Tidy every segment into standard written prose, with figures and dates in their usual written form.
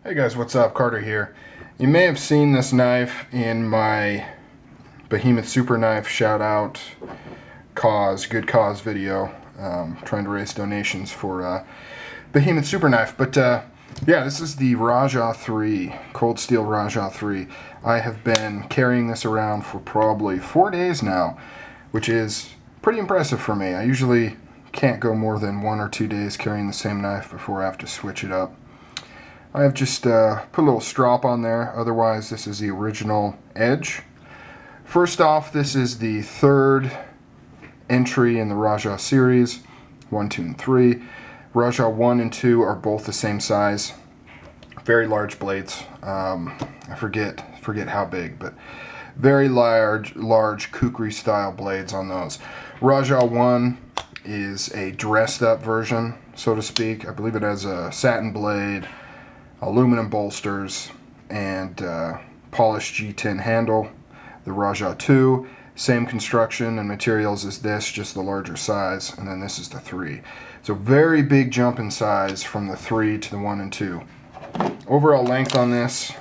Hey guys, what's up? Carter here. You may have seen this knife in my Behemoth Super Knife shout out good cause video, trying to raise donations for Behemoth Super Knife. But yeah, this is the Rajah III, cold steel Rajah III. I have been carrying this around for probably 4 days now, which is pretty impressive for me. I usually can't go more than 1 or 2 days carrying the same knife before I have to switch it up. I have just put a little strop on there. Otherwise, this is the original edge. First off, this is the third entry in the Rajah series, 1, 2, and 3. Rajah 1 and 2 are both the same size. Very large blades. I forget how big, but very large kukri style blades on those. Rajah 1 is a dressed up version, so to speak. I believe it has a satin blade, aluminum bolsters, and polished G10 handle. The Rajah II, same construction and materials as this, just the larger size, and then this is the 3. So very big jump in size from the 3 to the 1 and 2. Overall length on this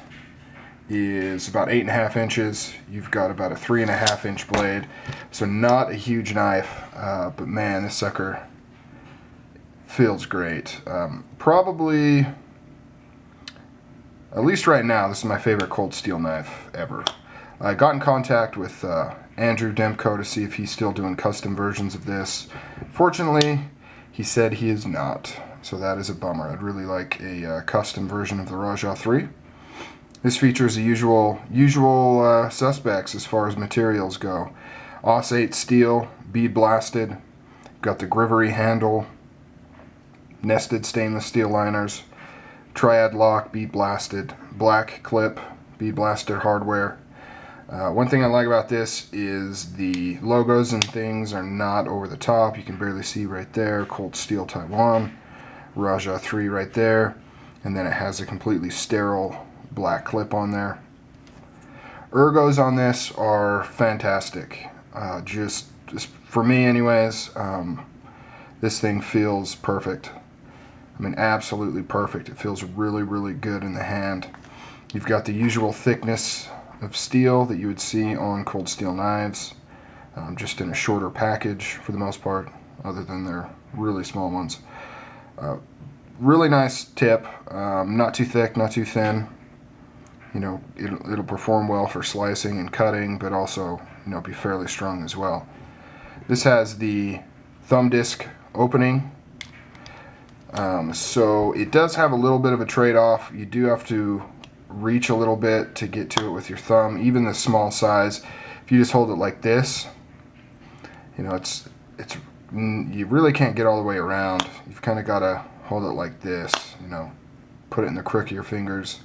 is about 8.5 inches. You've got about a 3.5 inch blade, so not a huge knife, but man, this sucker feels great. Probably, at least right now, this is my favorite cold steel knife ever. I got in contact with Andrew Demko to see if he's still doing custom versions of this. Fortunately, he said he is not, so that is a bummer. I'd really like a custom version of the Rajah III. This features the usual suspects as far as materials go. Aus 8 steel, bead blasted. Got the Grivory handle, nested stainless steel liners. Triad lock, bead blasted, black clip, bead blasted hardware. One thing I like about this is the logos and things are not over the top. You can barely see right there, Cold Steel Taiwan, Rajah III right there, and then it has a completely sterile black clip on there. Ergos on this are fantastic. Just for me anyways, this thing feels perfect. I mean, absolutely perfect. It feels really, really good in the hand. You've got the usual thickness of steel that you would see on cold steel knives, just in a shorter package for the most part, other than their really small ones. Really nice tip, not too thick, not too thin. You know, it'll perform well for slicing and cutting, but also, you know, be fairly strong as well. This has the thumb disc opening. So it does have a little bit of a trade-off. You do have to reach a little bit to get to it with your thumb. Even the small size, if you just hold it like this, you know, you really can't get all the way around. You've kind of got to hold it like this, you know, put it in the crook of your fingers,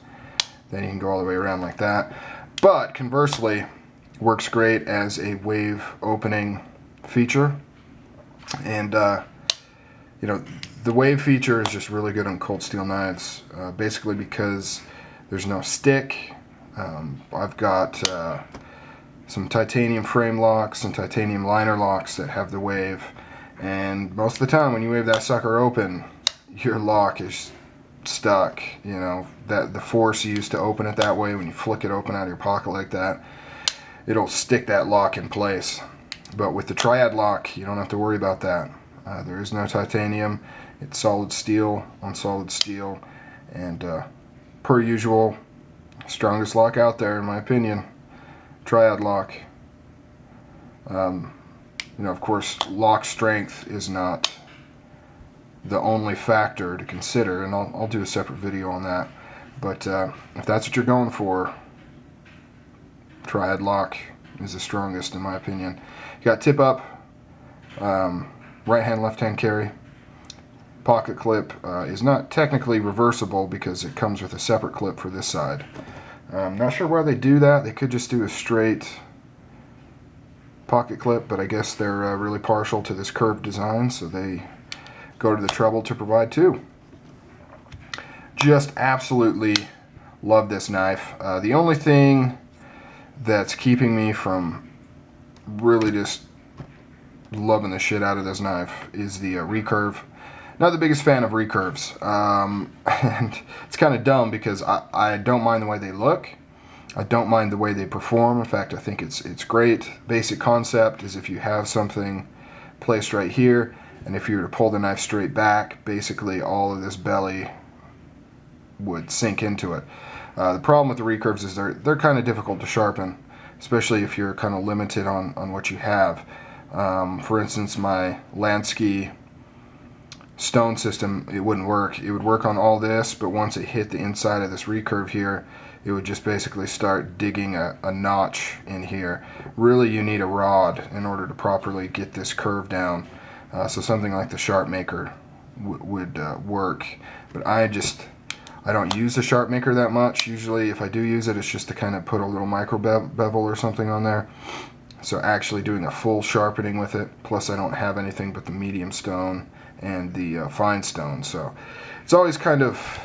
then you can go all the way around like that. But conversely, works great as a wave opening feature. And you know, the wave feature is just really good on cold steel knives, basically because there's no stick. I've got some titanium frame locks and titanium liner locks that have the wave, and most of the time when you wave that sucker open, your lock is stuck. You know, that the force you use to open it that way, when you flick it open out of your pocket like that, it'll stick that lock in place. But with the triad lock, you don't have to worry about that. There is no titanium. It's solid steel on solid steel, and per usual, strongest lock out there in my opinion, triad lock. You know, of course, lock strength is not the only factor to consider, and I'll do a separate video on that. But if that's what you're going for, triad lock is the strongest in my opinion. You got tip up, right hand, left hand carry. Pocket clip is not technically reversible because it comes with a separate clip for this side. I'm not sure why they do that. They could just do a straight pocket clip, but I guess they're really partial to this curved design, so they go to the trouble to provide two. Just absolutely love this knife. The only thing that's keeping me from really just loving the shit out of this knife is the recurve. not the biggest fan of recurves. And it's kind of dumb because I don't mind the way they look. I don't mind the way they perform. In fact, I think it's great. Basic concept is if you have something placed right here, and if you were to pull the knife straight back, basically all of this belly would sink into it. The problem with the recurves is they're kind of difficult to sharpen, especially if you're kind of limited on what you have. For instance, my Lansky stone system, it wouldn't work. It would work on all this, but once it hit the inside of this recurve here, it would just basically start digging a notch in here. Really, you need a rod in order to properly get this curve down. So something like the Sharp Maker would work. But I don't use the Sharp Maker that much. Usually if I do use it, it's just to kind of put a little micro bevel or something on there. So actually doing a full sharpening with it, plus I don't have anything but the medium stone and the fine stone. So it's always kind of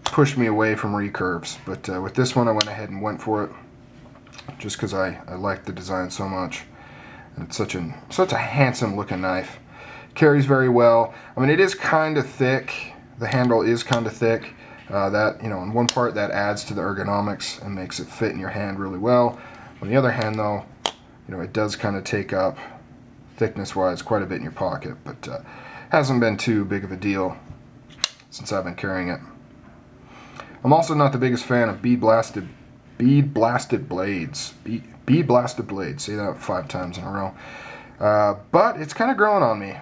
pushed me away from recurves. But with this one I went ahead and went for it, just because I like the design so much. And it's such a handsome looking knife. Carries very well. I mean, it is kind of thick. The handle is kind of thick. That, you know, in one part that adds to the ergonomics and makes it fit in your hand really well. On the other hand, though, you know, it does kind of take up, thickness-wise, quite a bit in your pocket. But hasn't been too big of a deal since I've been carrying it. I'm also not the biggest fan of bead blasted blades. Bead blasted blades. Say that 5 times in a row. But it's kind of growing on me.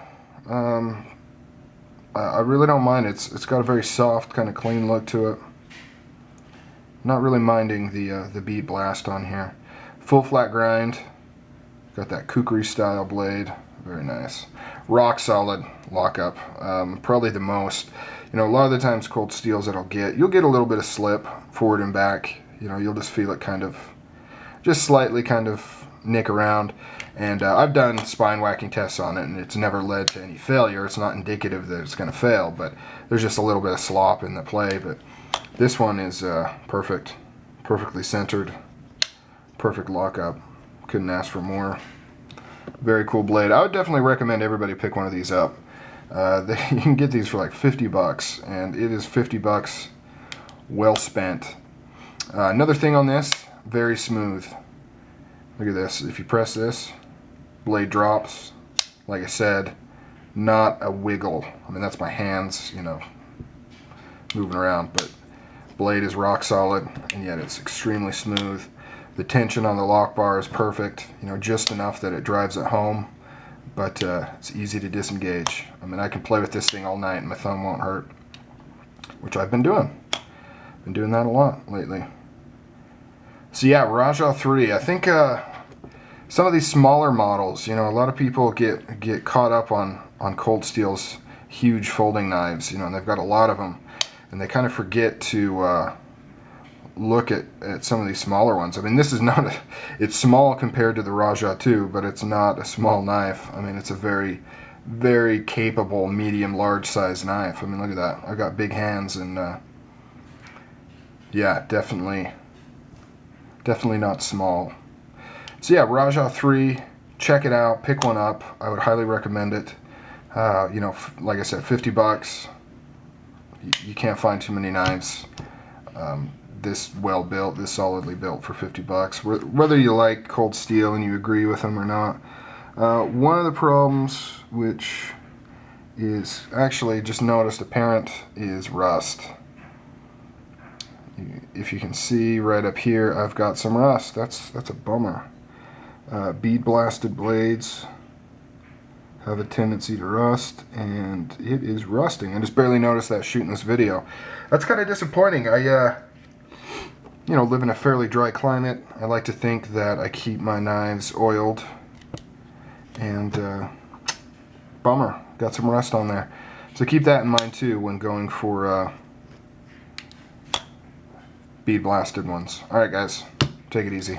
I really don't mind. It's got a very soft, kind of clean look to it. Not really minding the bead blast on here. Full flat grind. Got that kukri style blade. Very nice. Rock solid lockup. Probably the most. You know, a lot of the times cold steels that you'll get a little bit of slip forward and back. You know, you'll just feel it kind of, just slightly kind of nick around. And I've done spine whacking tests on it, and it's never led to any failure. It's not indicative that it's going to fail, but there's just a little bit of slop in the play. But this one is perfect, perfectly centered, perfect lockup. Couldn't ask for more. Very cool blade. I would definitely recommend everybody pick one of these up. You can get these for like $50, and it is $50 well spent. Another thing on this, very smooth. Look at this. If you press this, blade drops. Like I said, not a wiggle. I mean, that's my hands, you know, moving around, but blade is rock solid, and yet it's extremely smooth. The tension on the lock bar is perfect, you know, just enough that it drives it home, but it's easy to disengage. I mean, I can play with this thing all night and my thumb won't hurt, which I've been doing. Been doing that a lot lately. So yeah, Rajah III. I think some of these smaller models, you know, a lot of people get caught up on Cold Steel's huge folding knives, you know, and they've got a lot of them, and they kind of forget to look at some of these smaller ones. I mean, this is not it's small compared to the Rajah II, but it's not a small knife. I mean, it's a very, very capable medium large size knife. I mean, look at that. I've got big hands, and yeah, definitely not small. So yeah, Rajah III, check it out, pick one up. I would highly recommend it. You know, like I said, $50. You can't find too many knives this well built, this solidly built for $50. Whether you like Cold Steel and you agree with them or not. One of the problems, which is actually just noticed apparent, is rust. If you can see right up here, I've got some rust. That's a bummer. Bead blasted blades have a tendency to rust, and it is rusting. I just barely noticed that shooting this video. That's kind of disappointing. I you know, live in a fairly dry climate. I like to think that I keep my knives oiled, and bummer, got some rust on there. So keep that in mind too when going for bead blasted ones. Alright guys, take it easy.